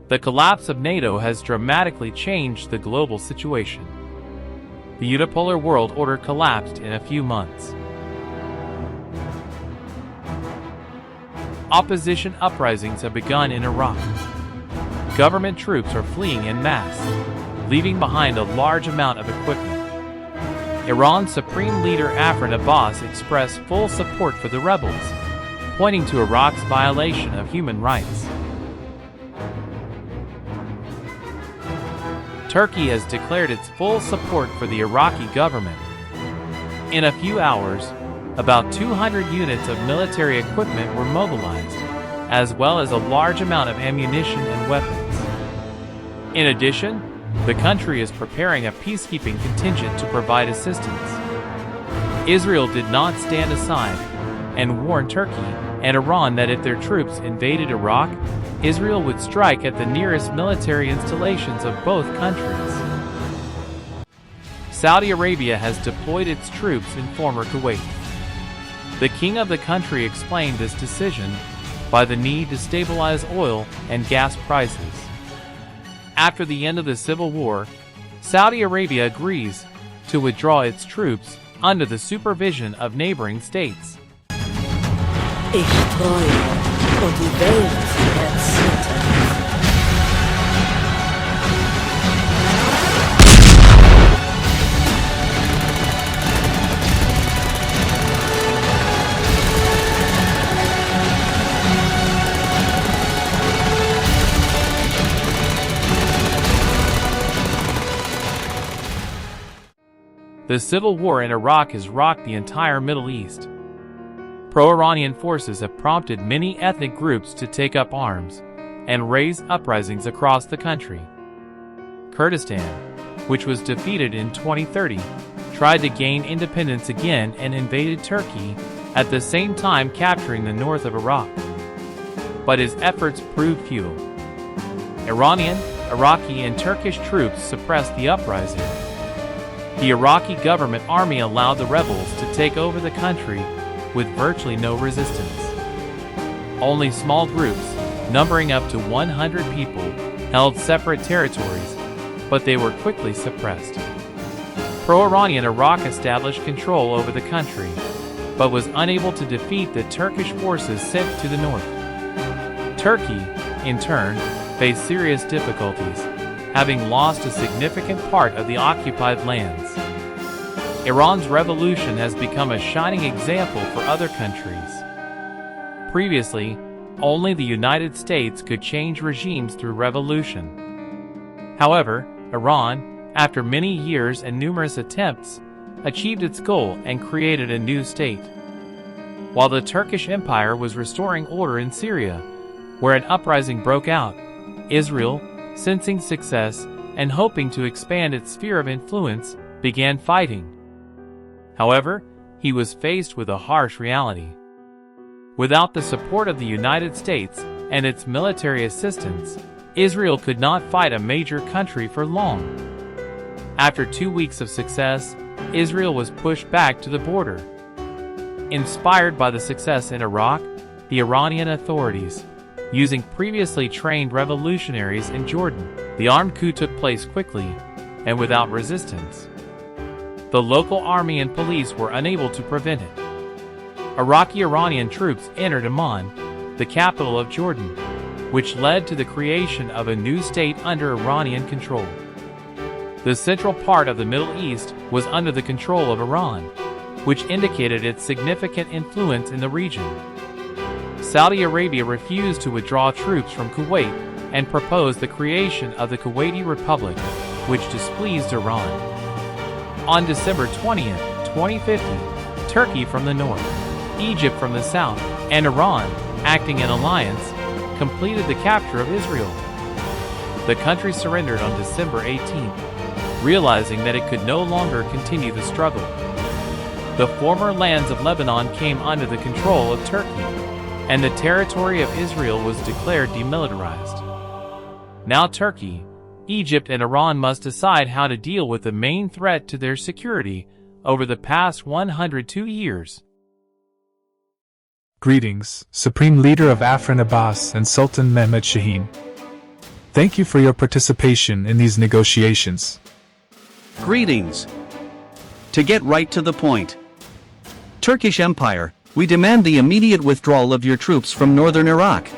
The collapse of NATO has dramatically changed the global situation. The unipolar world order collapsed in a few months. Opposition uprisings have begun in Iraq. Government troops are fleeing en masse, leaving behind a large amount of equipment. Iran's Supreme Leader Afrin Abbas expressed full support for the rebels, pointing to Iraq's violation of human rights. Turkey has declared its full support for the Iraqi government. In a few hours, about 200 units of military equipment were mobilized, as well as a large amount of ammunition and weapons. In addition, the country is preparing a peacekeeping contingent to provide assistance. Israel did not stand aside and warned Turkey and Iran that if their troops invaded Iraq, Israel would strike at the nearest military installations of both countries. Saudi Arabia has deployed its troops in former Kuwait. The king of the country explained this decision by the need to stabilize oil and gas prices. After the end of the civil war, Saudi Arabia agrees to withdraw its troops under the supervision of neighboring states. Ich träume und die Welt erzittert. The civil war in Iraq has rocked the entire Middle East. Pro-Iranian forces have prompted many ethnic groups to take up arms and raise uprisings across the country. Kurdistan, which was defeated in 2030, tried to gain independence again and invaded Turkey, at the same time capturing the north of Iraq. But his efforts proved futile. Iranian, Iraqi, and Turkish troops suppressed the uprising. The Iraqi government army allowed the rebels to take over the country with virtually no resistance. Only small groups, numbering up to 100 people, held separate territories, but they were quickly suppressed. Pro-Iranian Iraq established control over the country, but was unable to defeat the Turkish forces sent to the north. Turkey, in turn, faced serious difficulties, having lost a significant part of the occupied lands. Iran's revolution has become a shining example for other countries. Previously, only the United States could change regimes through revolution. However, Iran, after many years and numerous attempts, achieved its goal and created a new state. While the Turkish Empire was restoring order in Syria, where an uprising broke out, Israel, sensing success and hoping to expand its sphere of influence, began fighting. However, he was faced with a harsh reality. Without the support of the United States and its military assistance, Israel could not fight a major country for long. After 2 weeks of success, Israel was pushed back to the border. Inspired by the success in Iraq, the Iranian authorities, using previously trained revolutionaries in Jordan, the armed coup took place quickly and without resistance. The local army and police were unable to prevent it. Iraqi-Iranian troops entered Amman, the capital of Jordan, which led to the creation of a new state under Iranian control. The central part of the Middle East was under the control of Iran, which indicated its significant influence in the region. Saudi Arabia refused to withdraw troops from Kuwait and proposed the creation of the Kuwaiti Republic, which displeased Iran. On December 20th, 2050, Turkey from the north, Egypt from the south, and Iran, acting in alliance, completed the capture of Israel. The country surrendered on December 18th, realizing that it could no longer continue the struggle. The former lands of Lebanon came under the control of Turkey, and the territory of Israel was declared demilitarized. Now Turkey, Egypt, and Iran must decide how to deal with the main threat to their security over the past 102 years. Greetings, Supreme Leader of Afrin Abbas and Sultan Mehmed Shaheen. Thank you for your participation in these negotiations. Greetings. To get right to the point. Turkish Empire, we demand the immediate withdrawal of your troops from northern Iraq.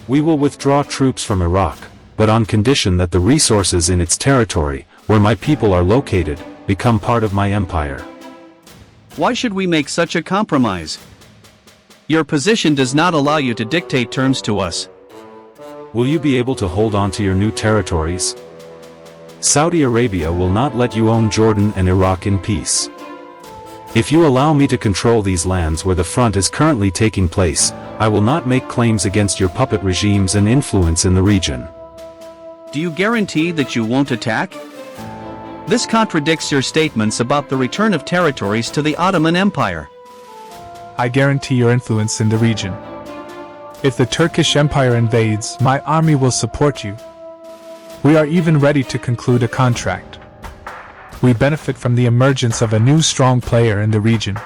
We will withdraw troops from Iraq, but on condition that the resources in its territory, where my people are located, become part of my empire. Why should we make such a compromise? Your position does not allow you to dictate terms to us. Will you be able to hold on to your new territories? Saudi Arabia will not let you own Jordan and Iraq in peace. If you allow me to control these lands where the front is currently taking place, I will not make claims against your puppet regimes and influence in the region. Do you guarantee that you won't attack? This contradicts your statements about the return of territories to the Ottoman Empire. I guarantee your influence in the region. If the Turkish Empire invades, my army will support you. We are even ready to conclude a contract. We benefit from the emergence of a new strong player in the region.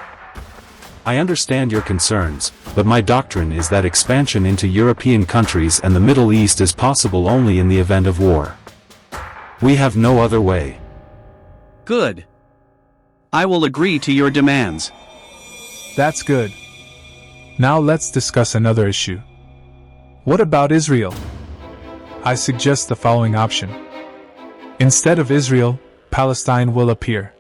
I understand your concerns, but my doctrine is that expansion into European countries and the Middle East is possible only in the event of war. We have no other way. Good. I will agree to your demands. That's good. Now let's discuss another issue. What about Israel? I suggest the following option. Instead of Israel, Palestine will appear.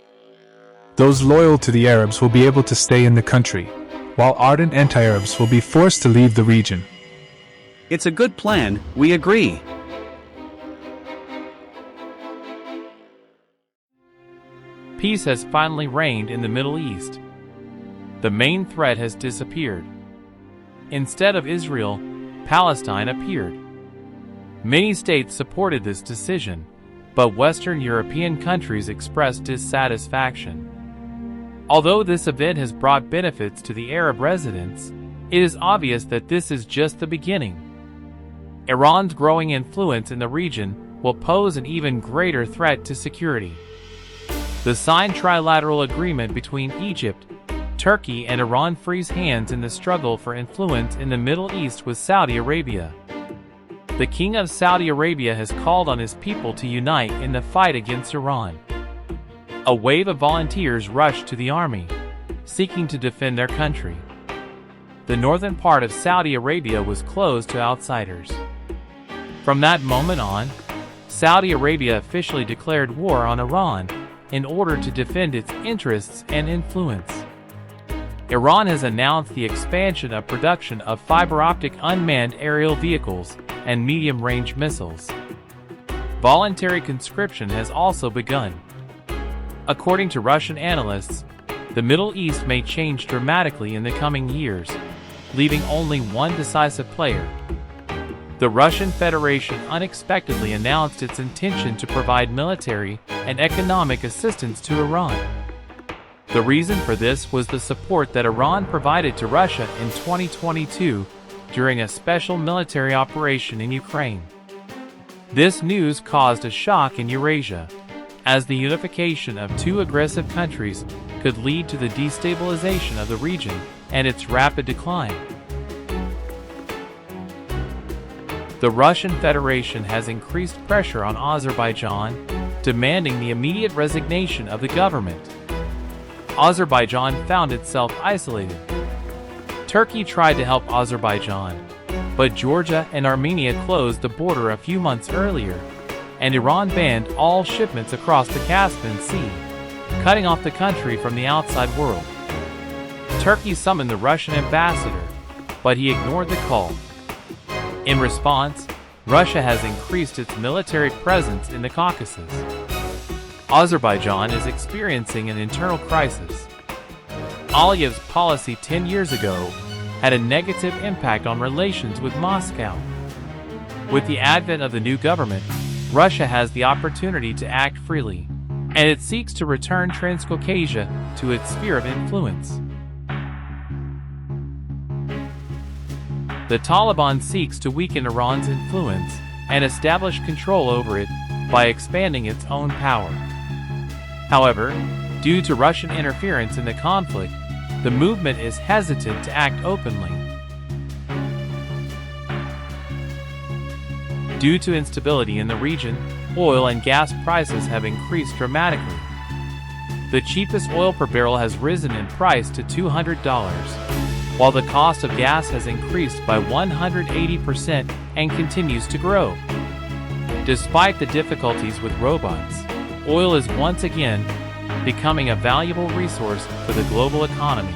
Those loyal to the Arabs will be able to stay in the country, while ardent anti-Arabs will be forced to leave the region. It's a good plan, we agree. Peace has finally reigned in the Middle East. The main threat has disappeared. Instead of Israel, Palestine appeared. Many states supported this decision, but Western European countries expressed dissatisfaction. Although this event has brought benefits to the Arab residents, it is obvious that this is just the beginning. Iran's growing influence in the region will pose an even greater threat to security. The signed trilateral agreement between Egypt, Turkey, and Iran frees hands in the struggle for influence in the Middle East with Saudi Arabia. The King of Saudi Arabia has called on his people to unite in the fight against Iran. A wave of volunteers rushed to the army, seeking to defend their country. The northern part of Saudi Arabia was closed to outsiders. From that moment on, Saudi Arabia officially declared war on Iran in order to defend its interests and influence. Iran has announced the expansion of production of fiber-optic unmanned aerial vehicles and medium-range missiles. Voluntary conscription has also begun. According to Russian analysts, the Middle East may change dramatically in the coming years, leaving only one decisive player. The Russian Federation unexpectedly announced its intention to provide military and economic assistance to Iran. The reason for this was the support that Iran provided to Russia in 2022 during a special military operation in Ukraine. This news caused a shock in Eurasia, as the unification of two aggressive countries could lead to the destabilization of the region and its rapid decline. The Russian Federation has increased pressure on Azerbaijan, demanding the immediate resignation of the government. Azerbaijan found itself isolated. Turkey tried to help Azerbaijan, but Georgia and Armenia closed the border a few months earlier, and Iran banned all shipments across the Caspian Sea, cutting off the country from the outside world. Turkey summoned the Russian ambassador, but he ignored the call. In response, Russia has increased its military presence in the Caucasus. Azerbaijan is experiencing an internal crisis. Aliyev's policy 10 years ago had a negative impact on relations with Moscow. With the advent of the new government, Russia has the opportunity to act freely, and it seeks to return Transcaucasia to its sphere of influence. The Taliban seeks to weaken Iran's influence and establish control over it by expanding its own power. However, due to Russian interference in the conflict, the movement is hesitant to act openly. Due to instability in the region, oil and gas prices have increased dramatically. The cheapest oil per barrel has risen in price to $200, while the cost of gas has increased by 180% and continues to grow. Despite the difficulties with robots, oil is once again becoming a valuable resource for the global economy.